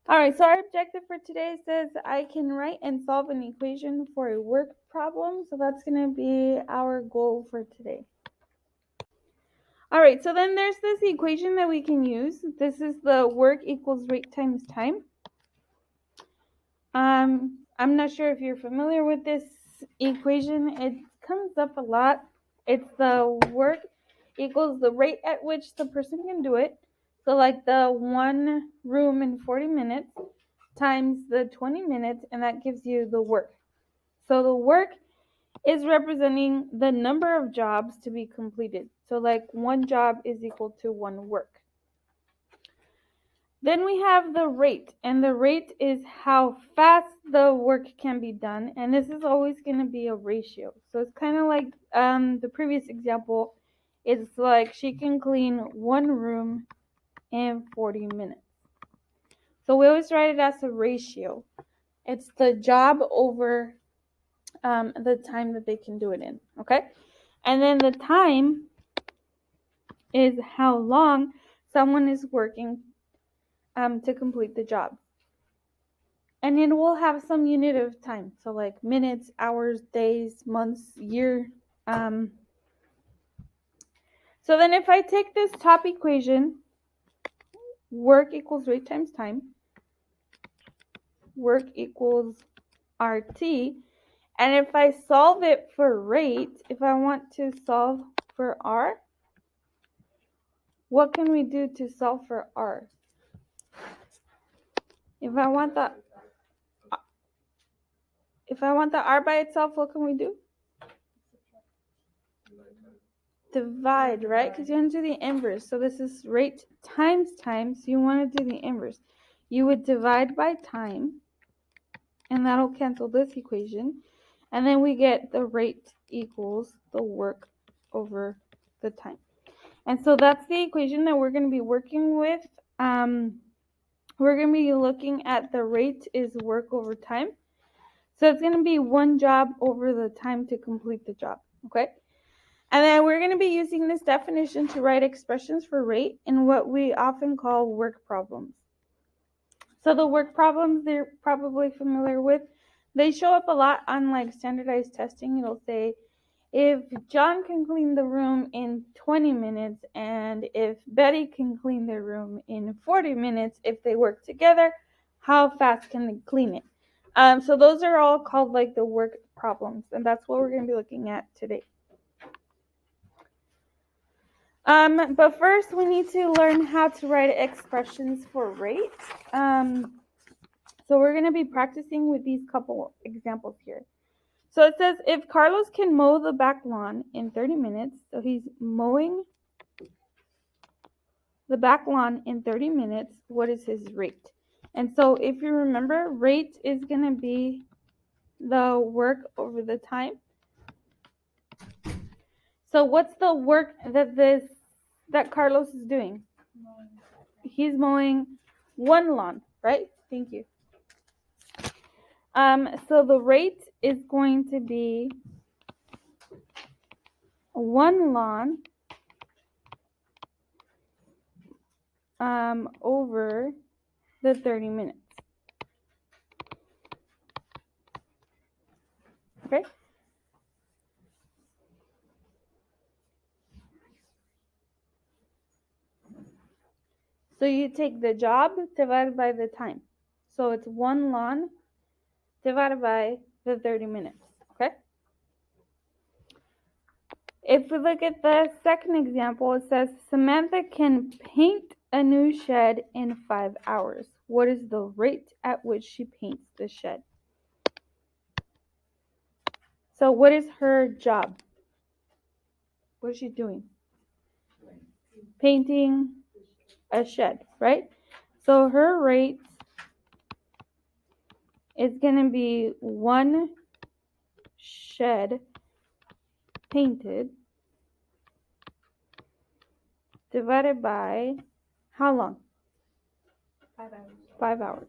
All right, so our objective for today says I can write and solve an equation for a work problem. So that's going to be our goal for today. All right, so then there's this equation that we can use. This is the work equals rate times time. I'm not sure if you're familiar with this equation. It comes up a lot. It's the work equals the rate at which the person can do it. So like the 1 room in 40 minutes times the 20 minutes, and that gives you the work. So the work is representing the number of jobs to be completed. So like one job is equal to one work. Then we have the rate, and the rate is how fast the work can be done, and this is always going to be a ratio. So it's kind of like the previous example. It's like she can clean one room in 40 minutes. So we always write it as a ratio. It's the job over the time that they can do it in, okay? And then the time is how long someone is working to complete the job. And it will have some unit of time, so like minutes, hours, days, months, year. So then if I take this top equation, work equals rate times time, work equals RT, and if I solve it for rate, if I want to solve for R, what can we do to solve for R? If I want the R by itself, what can we do? Divide, right? Because you want to do the inverse. So this is rate times time, so you want to do the inverse. You would divide by time, and that'll cancel this equation. And then we get the rate equals the work over the time. And so that's the equation that we're going to be working with. We're going to be looking at the rate is work over time. So it's going to be one job over the time to complete the job, okay? And then we're going to be using this definition to write expressions for rate in what we often call work problems. So the work problems they're probably familiar with, they show up a lot on like standardized testing. It'll say, if John can clean the room in 20 minutes and if Betty can clean the room in 40 minutes, if they work together, how fast can they clean it? So those are all called like the work problems, and that's what we're going to be looking at today. But first we need to learn how to write expressions for rate. So we're going to be practicing with these couple examples here. So it says if Carlos can mow the back lawn in 30 minutes, so he's mowing the back lawn in 30 minutes, what is his rate? And so if you remember, rate is going to be the work over the time. So what's the work that Carlos is doing? He's mowing one lawn, right? Thank you. So the rate is going to be one lawn over the 30 minutes. Okay? So you take the job divided by the time. So it's one lawn divided by the 30 minutes. Okay? If we look at the second example, it says Samantha can paint a new shed in 5 hours. What is the rate at which she paints the shed? So what is her job? What is she doing? Painting a shed, right? So her rate is going to be one shed painted divided by how long? 5 hours. 5 hours.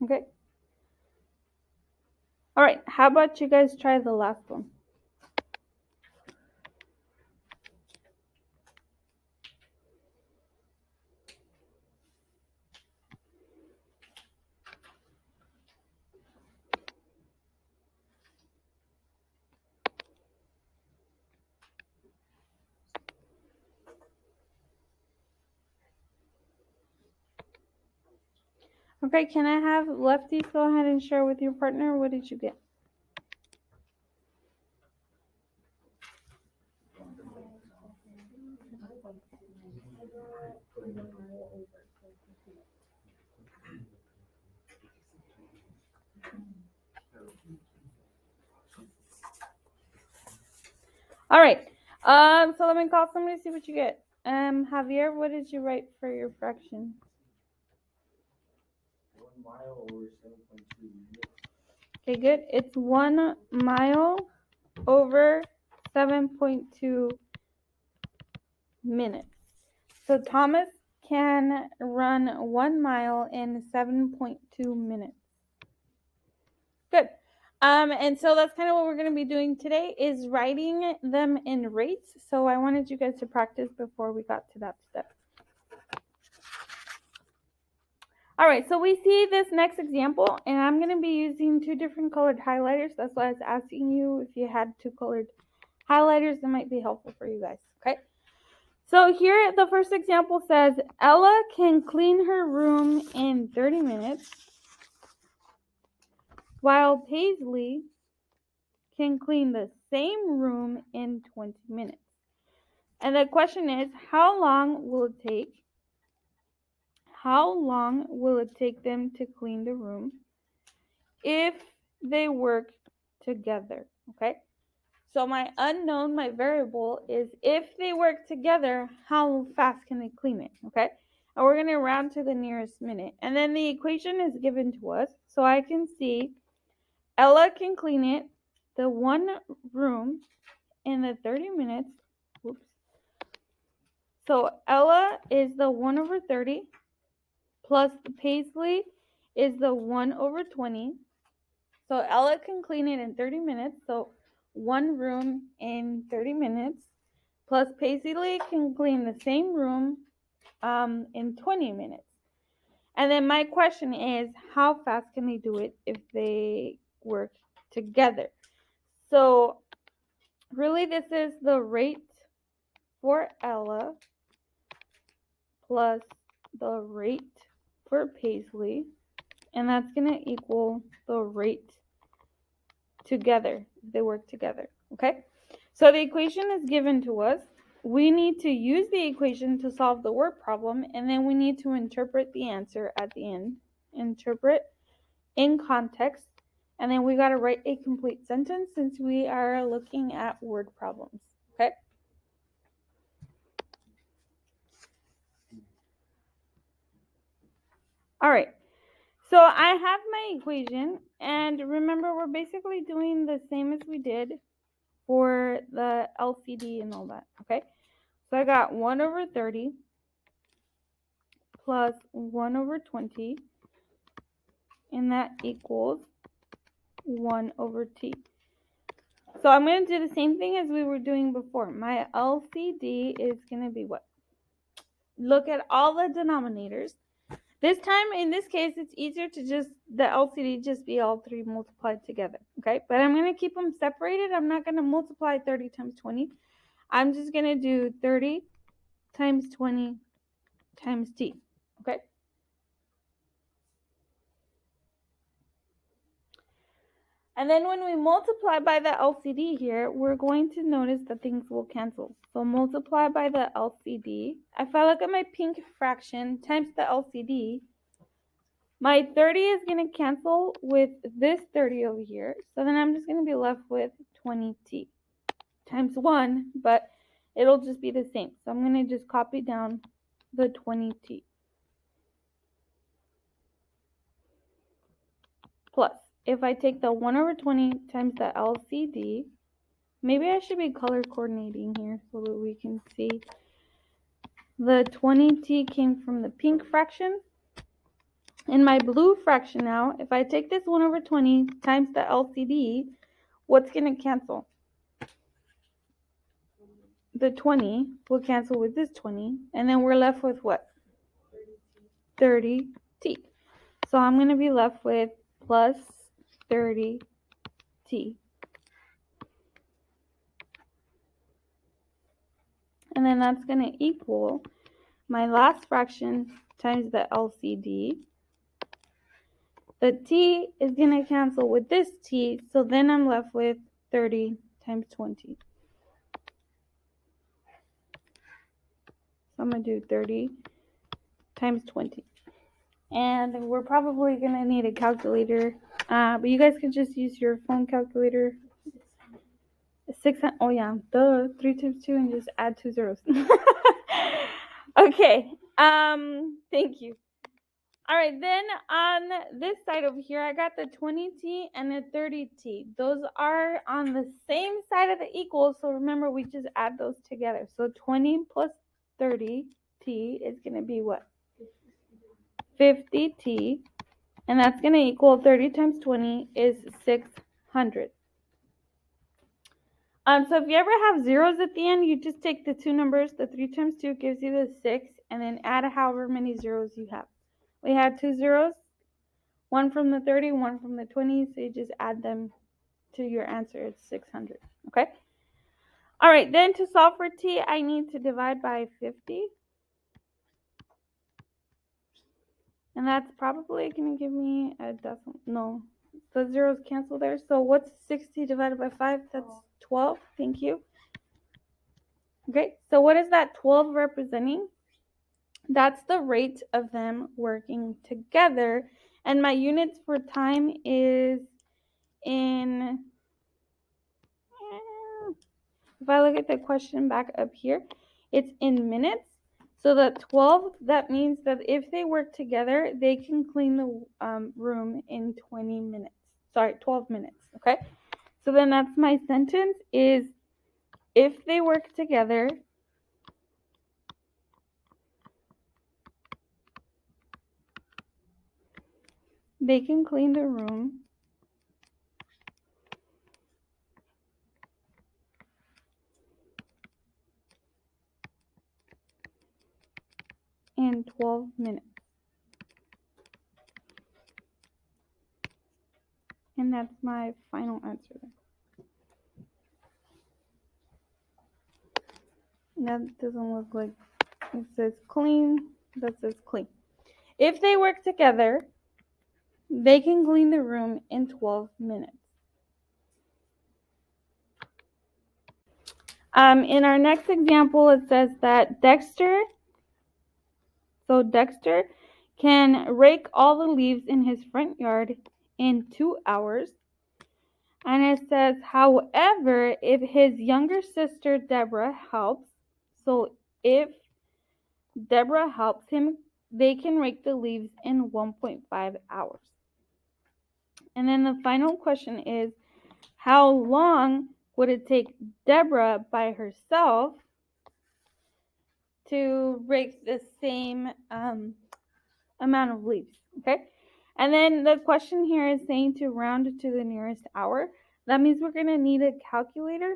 Okay. All right. How about you guys try the last one? Okay, can I have lefties go ahead and share with your partner? What did you get? All right. So let me call somebody to see what you get. Javier, what did you write for your fraction? 1 mile over 7.2 minutes. Okay, good. It's 1 mile over 7.2 minutes. So Thomas can run 1 mile in 7.2 minutes. Good. And so that's kind of what we're going to be doing today is writing them in rates. So I wanted you guys to practice before we got to that step. All right, so we see this next example, and I'm going to be using 2 different colored highlighters. That's why I was asking you if you had 2 colored highlighters. That might be helpful for you guys, okay? So here, the first example says, Ella can clean her room in 30 minutes, while Paisley can clean the same room in 20 minutes. And the question is, how long will it take? How long will it take them to clean the room if they work together? Okay. So my unknown, my variable is if they work together, how fast can they clean it? Okay. And we're going to round to the nearest minute. And then the equation is given to us. So I can see Ella can clean it, the one room, in the 30 minutes. Oops. So Ella is the 1 over 30 plus the Paisley is the 1 over 20. So Ella can clean it in 30 minutes. So one room in 30 minutes plus Paisley can clean the same room in 20 minutes. And then my question is, how fast can they do it if they work together? So really this is the rate for Ella plus the rate for Paisley, and that's going to equal the rate together. They work together, okay? So the equation is given to us. We need to use the equation to solve the word problem, and then we need to interpret the answer at the end. Interpret in context, and then we got to write a complete sentence since we are looking at word problems, okay? All right, so I have my equation, and remember we're basically doing the same as we did for the LCD and all that, okay? So I got 1 over 30 plus 1 over 20, and that equals 1 over t. So I'm going to do the same thing as we were doing before. My LCD is going to be what? Look at all the denominators. This time, in this case, it's easier to just, the LCD just be all 3 multiplied together, okay? But I'm going to keep them separated. I'm not going to multiply 30 times 20. I'm just going to do 30 times 20 times t, okay? And then when we multiply by the LCD here, we're going to notice that things will cancel. So multiply by the LCD. If I look at my pink fraction times the LCD, my 30 is going to cancel with this 30 over here. So then I'm just going to be left with 20t times 1, but it'll just be the same. So I'm going to just copy down the 20t. Plus, if I take the 1 over 20 times the LCD, maybe I should be color coordinating here so that we can see. The 20t came from the pink fraction. In my blue fraction now, if I take this 1 over 20 times the LCD, what's going to cancel? The 20 will cancel with this 20, and then we're left with what? 30t. So I'm going to be left with plus 30t. And then that's going to equal my last fraction times the LCD, The t is going to cancel with this t, so then I'm left with 30 times 20. So I'm going to do 30 times 20. And we're probably going to need a calculator, but you guys could just use your phone calculator. 600, oh yeah, 3 times 2 and just add 2 zeros. Okay, thank you. All right, then on this side over here, I got the 20t and the 30t. Those are on the same side of the equal, so remember we just add those together. So 20 plus 30t is going to be what? 50t, and that's going to equal 30 times 20 is 600. So if you ever have zeros at the end, you just take the two numbers. The 3 times 2 gives you the 6, and then add however many zeros you have. We had 2 zeros, one from the 30, one from the 20, so you just add them to your answer. It's 600, okay? All right, then to solve for t, I need to divide by 50. And that's probably going to give me a decimal. No, the zeros cancel there. So what's 60 divided by 5? That's 12. Thank you. Okay, so what is that 12 representing? That's the rate of them working together. And my units for time is in, if I look at the question back up here, it's in minutes. So the 12, that means that if they work together, they can clean the room in 20 minutes. Sorry, 12 minutes, okay? So then that's my sentence is, if they work together, they can clean the room in 12 minutes. And that's my final answer. That doesn't look like it says clean. That says clean. If they work together, they can clean the room in 12 minutes. In our next example, it says that Dexter can rake all the leaves in his front yard in 2 hours. And it says, however, if his younger sister Deborah helps, so if Deborah helps him, they can rake the leaves in 1.5 hours. And then the final question is, how long would it take Deborah by herself to rake the same amount of leaves? Okay. And then the question here is saying to round to the nearest hour. That means we're going to need a calculator.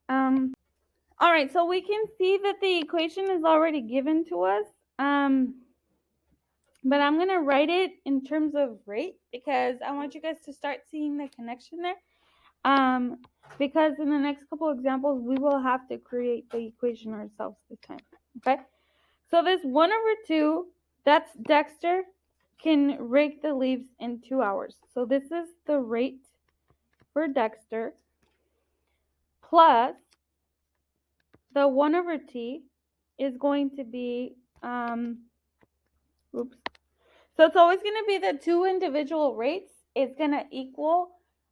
All right, so we can see that the equation is already given to us. But I'm going to write it in terms of rate because I want you guys to start seeing the connection there. Because in the next couple examples, we will have to create the equation ourselves this time. Okay, so this 1/2, that's Dexter can rake the leaves in 2 hours. So this is the rate for Dexter plus the 1/t is going to be, So it's always going to be the two individual rates. It's going to equal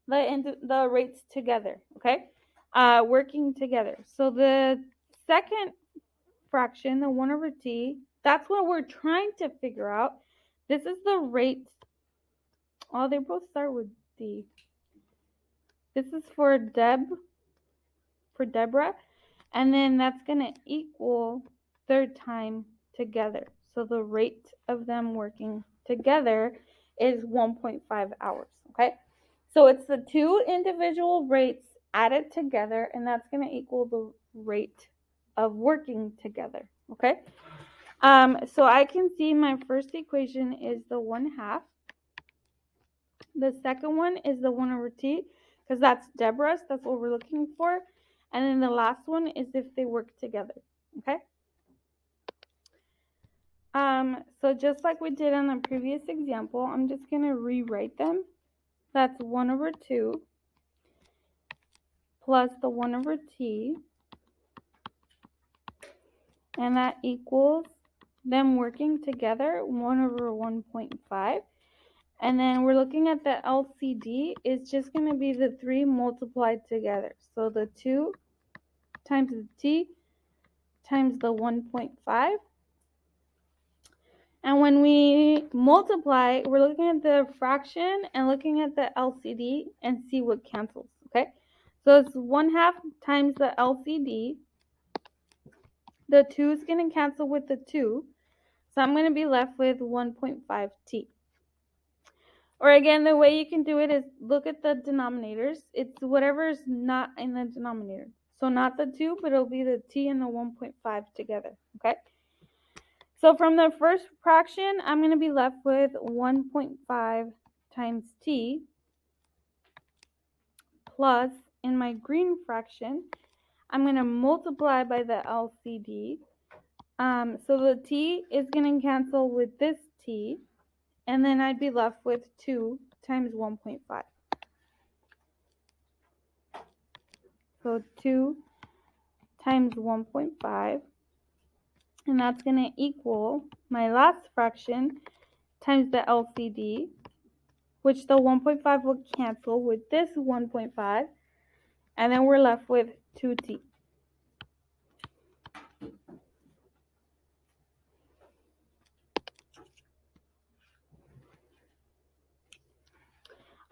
the rates together, okay? Working together. So the second fraction, the 1/t, that's what we're trying to figure out. This is the rate. Oh, they both start with D. This is for Deborah. And then that's going to equal their time together. So the rate of them working together is 1.5 hours, okay? So it's the two individual rates added together, and that's going to equal the rate of working together, okay? So I can see my first equation is the 1/2. The second one is the 1/t, because that's Deborah's. That's what we're looking for. And then the last one is if they work together, okay? So just like we did in the previous example, I'm just going to rewrite them. That's 1 over 2 plus the 1 over t, and that equals them working together, 1 over 1.5. And then we're looking at the LCD. It's just going to be the 3 multiplied together. So the 2 times the t times the 1.5. And when we multiply, we're looking at the fraction and looking at the LCD and see what cancels, okay? So it's 1/2 times the LCD. The 2 is going to cancel with the 2. So I'm going to be left with 1.5t. Or again, the way you can do it is look at the denominators. It's whatever is not in the denominator. So not the 2, but it'll be the t and the 1.5 together, okay? So from the first fraction, I'm going to be left with 1.5 times t plus, in my green fraction, I'm going to multiply by the LCD. So the t is going to cancel with this t, and then I'd be left with 2 times 1.5. So 2 times 1.5, and that's going to equal my last fraction times the LCD, which the 1.5 will cancel with this 1.5, and then we're left with 2t.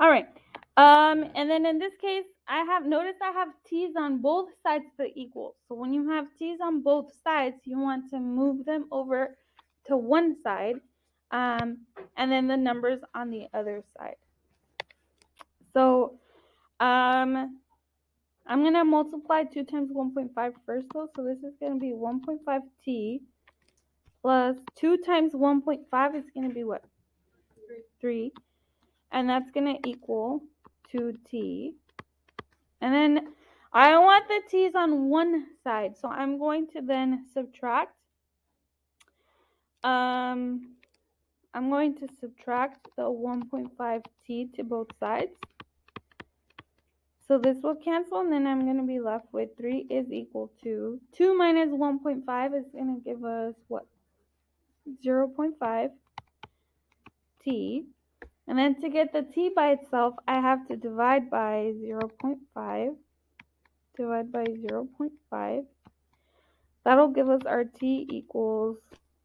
All right, and then in this case, notice I have t's on both sides of the equal. So when you have t's on both sides, you want to move them over to one side, and then the numbers on the other side. So I'm going to multiply 2 times 1.5 first, though. So this is going to be 1.5t plus 2 times 1.5 is going to be what? 3. And that's going to equal 2t. And then I want the t's on one side. So I'm going to then subtract. I'm going to subtract the 1.5t to both sides. So this will cancel, and then I'm going to be left with 3 is equal to 2 minus 1.5 is going to give us what? 0.5 t. And then to get the t by itself, I have to divide by 0.5. Divide by 0.5. That'll give us our t equals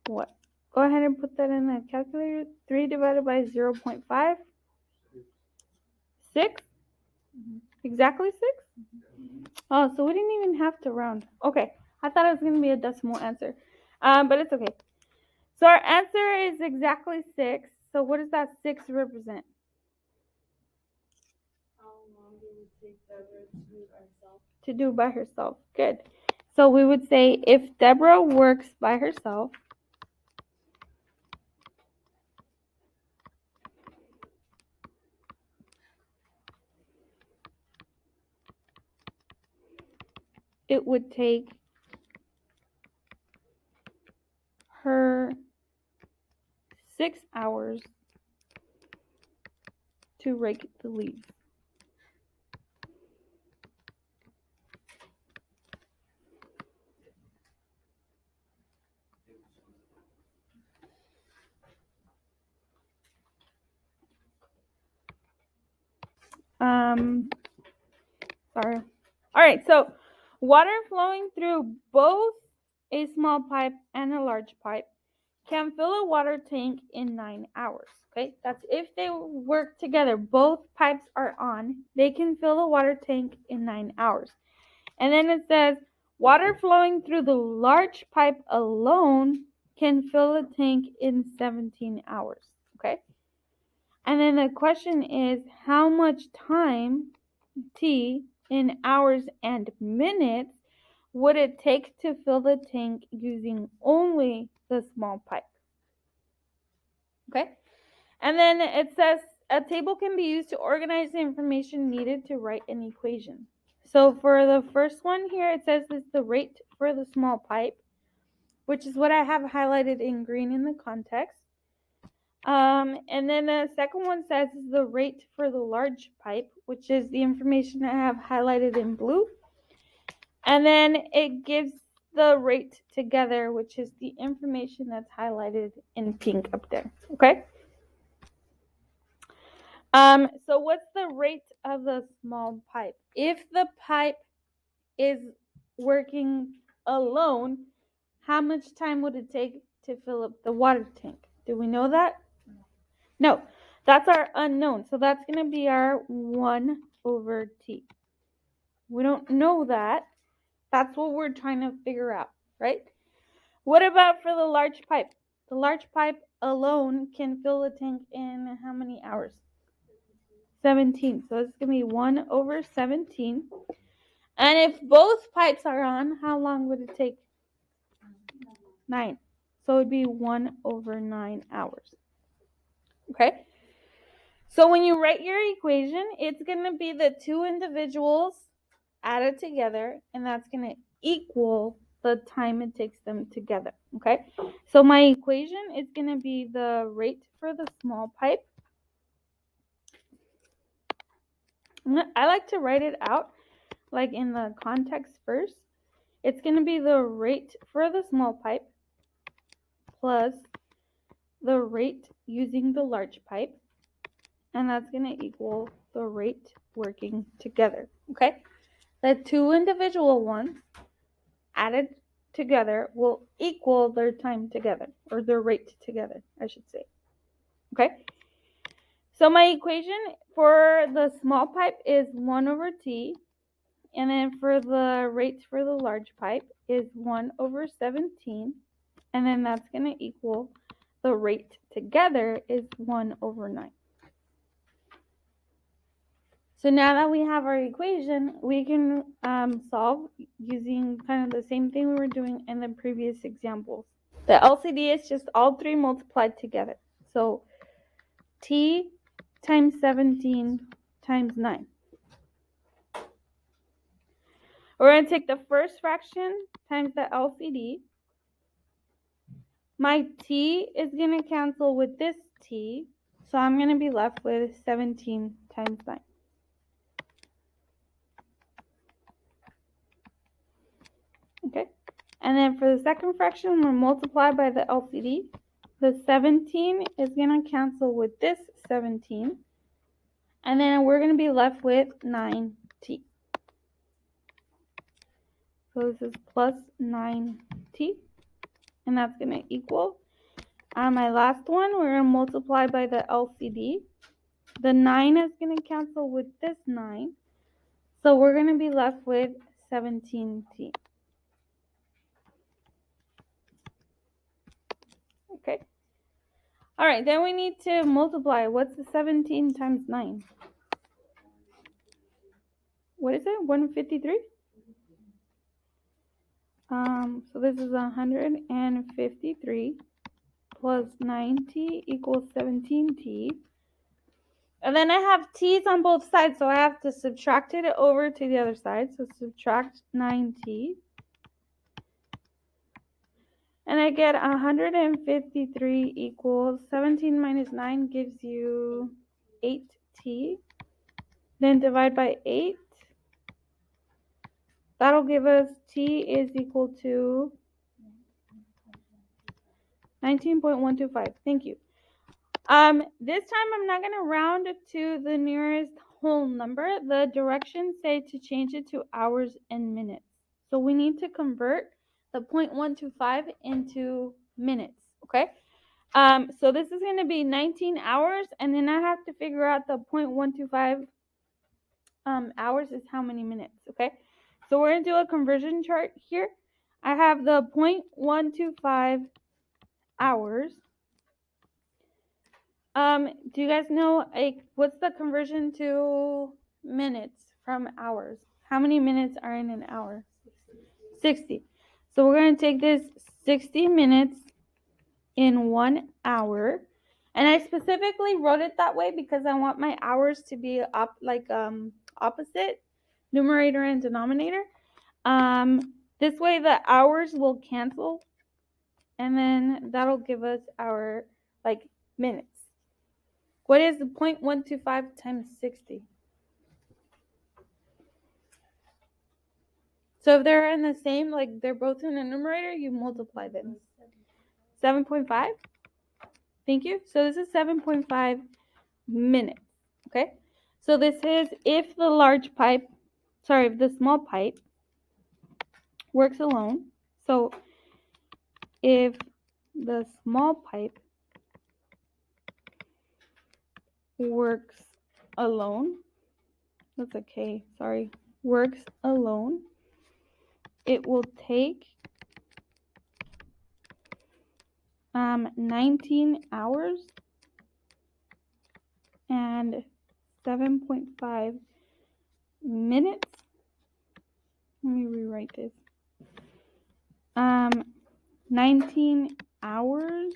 what? Go ahead and put that in the calculator. 3 divided by 0.5. 6? Exactly 6? Oh, so we didn't even have to round. Okay, I thought it was going to be a decimal answer, but it's okay. So our answer is exactly 6. So what does that 6 represent? How long did it take Deborah to do it herself? To do by herself. Good. So we would say if Deborah works by herself, it would take her 6 hours to rake the leaves. Sorry. All right, so water flowing through both a small pipe and a large pipe can fill a water tank in 9 hours. Okay, that's if they work together. Both pipes are on. They can fill a water tank in 9 hours. And then it says water flowing through the large pipe alone can fill a tank in 17 hours. Okay. And then the question is how much time, t, in hours and minutes, would it take to fill the tank using only the small pipe? Okay. And then it says a table can be used to organize the information needed to write an equation. So for the first one here, it says it's the rate for the small pipe. which is what I have highlighted in green in the context. And then the second one says is the rate for the large pipe, which is the information I have highlighted in blue. And then it gives the rate together, which is the information that's highlighted in pink up there. Okay. So what's the rate of the small pipe? If the pipe is working alone, how much time would it take to fill up the water tank? Do we know that? No, that's our unknown. So that's going to be our 1 over t. We don't know that. That's what we're trying to figure out, right? What about for the large pipe? The large pipe alone can fill the tank in how many hours? 17. So it's going to be 1 over 17. And if both pipes are on, how long would it take? 9. So it would be 1 over 9 hours. Okay? So when you write your equation, it's going to be the two individuals added together, and that's going to equal the time it takes them together. Okay? So my equation is going to be the rate for the small pipe. I like to write it out like in the context first. It's going to be the rate for the small pipe plus the rate using the large pipe, and that's going to equal the rate working together. Okay? The two individual ones added together will equal their time together, or their rate together, I should say. Okay? So my equation for the small pipe is 1 over t, and then for the rate for the large pipe is 1 over 17, and then that's going to equal the rate together is 1 over 9. So now that we have our equation, we can solve using kind of the same thing we were doing in the previous examples. The LCD is just all three multiplied together. So t times 17 times 9. We're going to take the first fraction times the LCD. My t is going to cancel with this t, so I'm going to be left with 17 times 9. Okay, and then for the second fraction, we'll multiply by the LCD. The 17 is going to cancel with this 17, and then we're going to be left with 9t. So this is plus 9t, and that's going to equal. On my last one, we're going to multiply by the LCD. The 9 is going to cancel with this 9, so we're going to be left with 17t. Okay. All right, then we need to multiply. What's the 17 times 9? What is it? 153? So this is 153 plus 9t equals 17t. And then I have t's on both sides, so I have to subtract it over to the other side. So subtract 9t. And I get 153 equals 17 minus 9 gives you 8t. Then divide by 8. That'll give us t is equal to 19.125. Thank you. This time I'm not going to round to the nearest whole number. The directions say to change it to hours and minutes. So we need to convert the 0.125 into minutes, okay? So this is going to be 19 hours, and then I have to figure out the 0.125 hours is how many minutes, okay? So we're going to do a conversion chart here. I have the 0.125 hours. Do you guys know what's the conversion to minutes from hours? How many minutes are in an hour? 60. So we're going to take this 60 minutes in 1 hour. And I specifically wrote it that way because I want my hours to be opposite, numerator and denominator. This way the hours will cancel and then that'll give us our like minutes. What is 0.125 times 60? So if they're in the same, like they're both in the numerator, you multiply them. 7.5? Thank you. So this is 7.5 minutes. Okay? So this is if the small pipe works alone. So if the small pipe works alone, that's okay, sorry, works alone, it will take 19 hours and 7.5 minutes. Let me rewrite this. 19 hours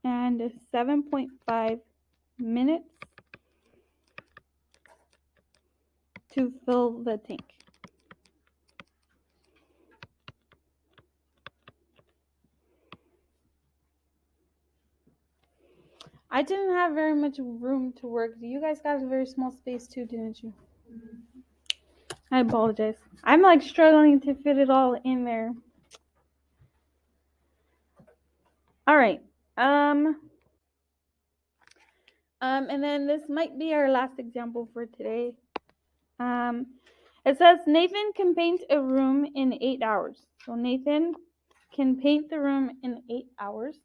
and 7.5 minutes to fill the tank. I didn't have very much room to work. You guys got a very small space too, didn't you? I apologize. I'm like struggling to fit it all in there. All right. And then this might be our last example for today. It says Nathan can paint a room in 8 hours. So Nathan can paint the room in 8 hours.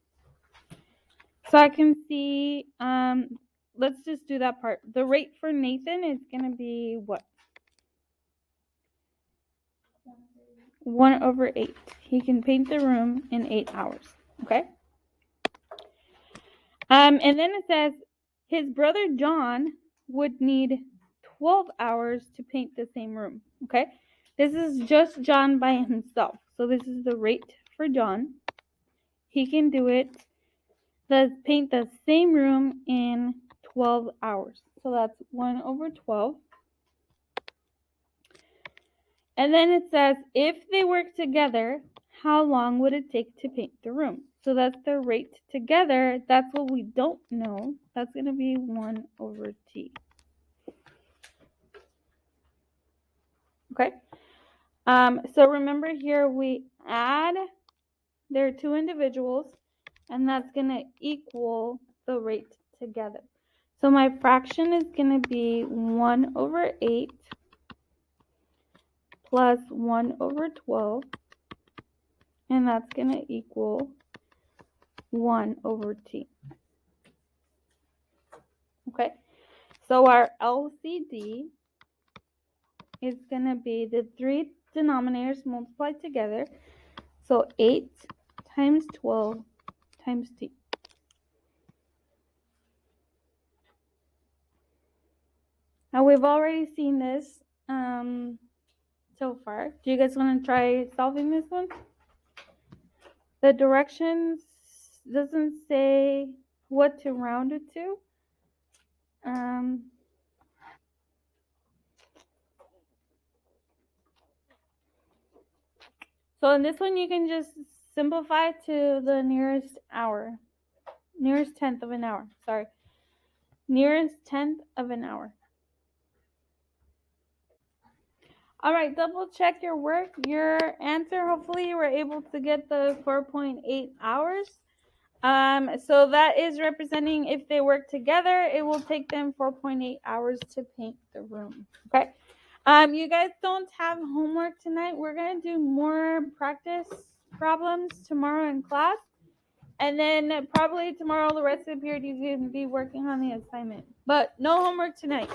So I can see, let's just do that part. The rate for Nathan is going to be what? 1/8. He can paint the room in 8 hours. Okay? And then it says his brother John would need 12 hours to paint the same room. Okay? This is just John by himself. So this is the rate for John. He can do it. Paint the same room in 12 hours. So that's 1/12. And then it says, if they work together, how long would it take to paint the room? So that's the rate together. That's what we don't know. That's going to be 1/t. Okay. So remember here we add their two individuals, and that's going to equal the rate together. So my fraction is going to be 1/8 plus 1/12, and that's going to equal 1/t. Okay, so our LCD is going to be the three denominators multiplied together. So 8 times 12 times t. Now we've already seen this so far. Do you guys want to try solving this one? The directions doesn't say what to round it to. So in this one, you can just simplify to the nearest tenth of an hour. Sorry, nearest tenth of an hour. All right, double check your work. Your answer, hopefully you were able to get the 4.8 hours. So that is representing if they work together, it will take them 4.8 hours to paint the room. Okay. You guys don't have homework tonight. We're going to do more practice problems tomorrow in class. And then probably tomorrow, the rest of the period, you can be working on the assignment. But no homework tonight.